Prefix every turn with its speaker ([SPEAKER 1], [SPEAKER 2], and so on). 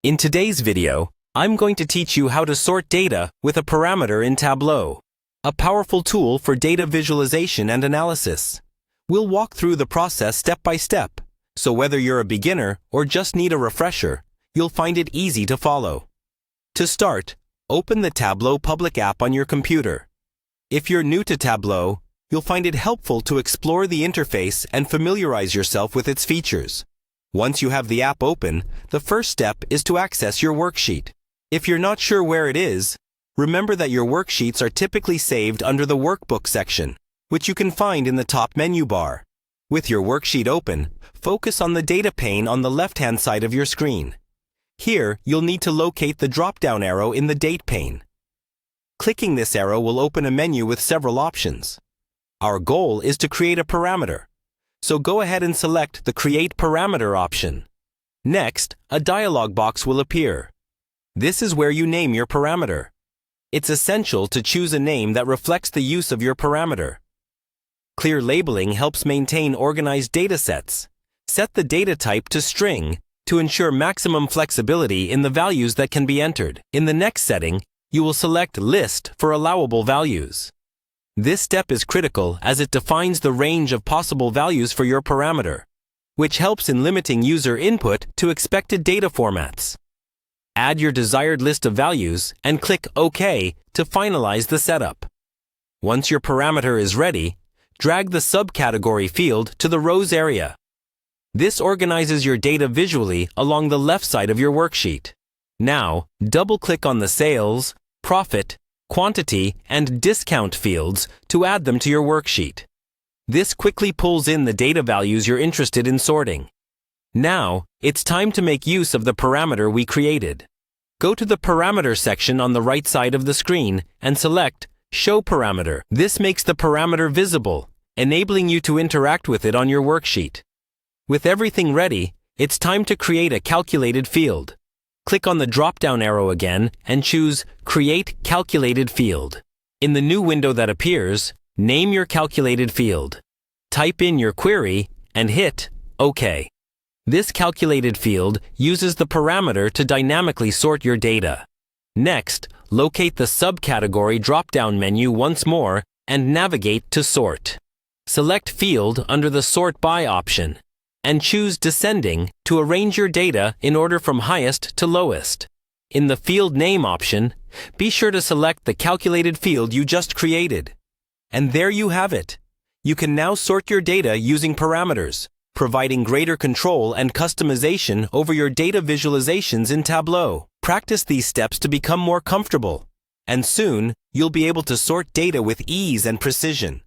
[SPEAKER 1] In today's video, I'm going to teach you how to sort data with a parameter in Tableau, a powerful tool for data visualization and analysis. We'll walk through the process step by step, so whether you're a beginner or just need a refresher, you'll find it easy to follow. To start, open the Tableau public app on your computer. If you're new to Tableau, you'll find it helpful to explore the interface and familiarize yourself with its features. Once you have the app open, the first step is to access your worksheet. If you're not sure where it is, remember that your worksheets are typically saved under the Workbook section, which you can find in the top menu bar. With your worksheet open, focus on the data pane on the left-hand side of your screen. Here, you'll need to locate the drop-down arrow in the Date pane. Clicking this arrow will open a menu with several options. Our goal is to create a parameter, so go ahead and select the Create Parameter option. Next, a dialog box will appear. This is where you name your parameter. It's essential to choose a name that reflects the use of your parameter. Clear labeling helps maintain organized data sets. Set the data type to string to ensure maximum flexibility in the values that can be entered. In the next setting, you will select List for allowable values. This step is critical as it defines the range of possible values for your parameter, which helps in limiting user input to expected data formats. Add your desired list of values and click OK to finalize the setup. Once your parameter is ready, drag the subcategory field to the rows area. This organizes your data visually along the left side of your worksheet. Now, double-click on the Sales, Profit, Quantity, and Discount fields to add them to your worksheet. This quickly pulls in the data values you're interested in sorting. Now, it's time to make use of the parameter we created. Go to the Parameter section on the right side of the screen and select Show Parameter. This makes the parameter visible, enabling you to interact with it on your worksheet. With everything ready, it's time to create a calculated field. Click on the drop-down arrow again and choose Create Calculated Field. In the new window that appears, name your calculated field. Type in your query and hit OK. This calculated field uses the parameter to dynamically sort your data. Next, locate the subcategory drop-down menu once more and navigate to Sort. Select Field under the Sort By option and choose Descending to arrange your data in order from highest to lowest. In the Field Name option, be sure to select the calculated field you just created. And there you have it. You can now sort your data using parameters, providing greater control and customization over your data visualizations in Tableau. Practice these steps to become more comfortable, and soon you'll be able to sort data with ease and precision.